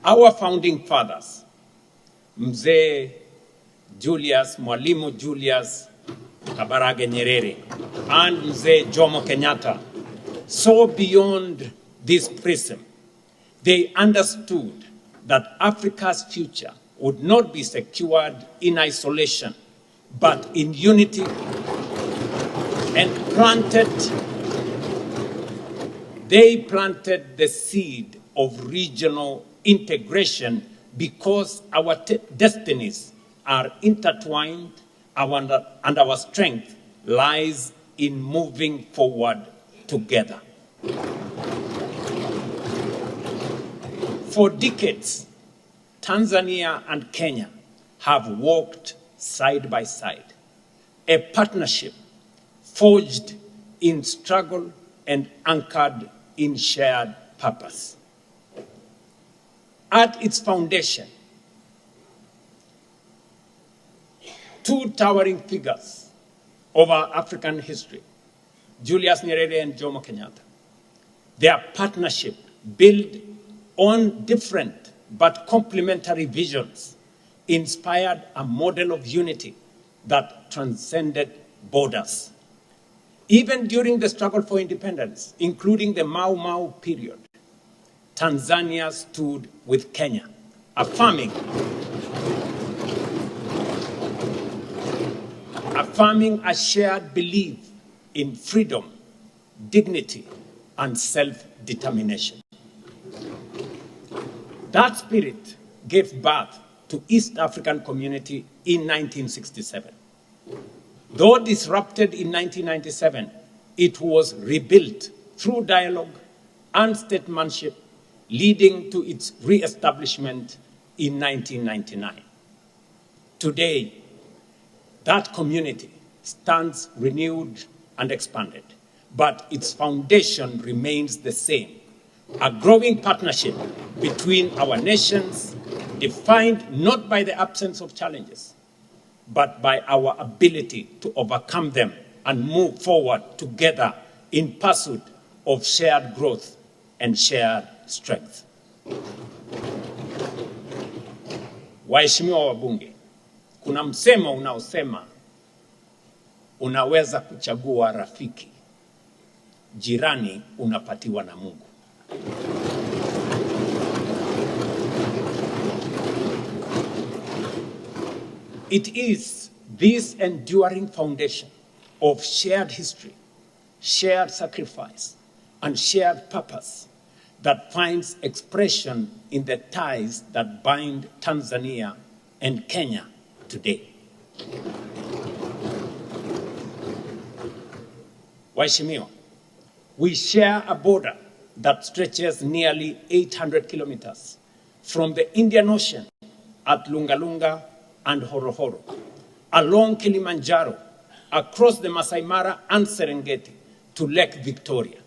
Our founding fathers, Mzee Mwalimu Julius Nyerere and Mzee Jomo Kenyatta, saw beyond this prism. They understood that Africa's future would not be secured in isolation, but in unity, and they planted the seed of regional integration because our destinies are intertwined, and our strength lies in moving forward together. For decades, Tanzania and Kenya have walked side by side, a partnership forged in struggle and anchored in shared purpose. At its foundation, two towering figures of our African history, Julius Nyerere and Jomo Kenyatta. Their partnership, built on different but complementary visions, inspired a model of unity that transcended borders. Even during the struggle for independence, including the Mau Mau period, Tanzania stood with Kenya, affirming a shared belief in freedom, dignity, and self-determination. That spirit gave birth to East African Community in 1967. Though disrupted in 1997, it was rebuilt through dialogue and statesmanship, leading to its re-establishment in 1999. Today, that community stands renewed and expanded, but its foundation remains the same: a growing partnership between our nations, defined not by the absence of challenges, but by our ability to overcome them and move forward together in pursuit of shared growth and shared strength. Waheshimiwa wabunge, kuna msemo unaosema unaweza kuchagua rafiki, jirani unapatiwa na Mungu. It is this enduring foundation of shared history, shared sacrifice, and shared purpose that finds expression in the ties that bind Tanzania and Kenya today. Waheshimiwa, we share a border that stretches nearly 800 kilometers from the Indian Ocean at Lunga Lunga and Horohoro, along Kilimanjaro, across the Masai Mara and Serengeti to Lake Victoria.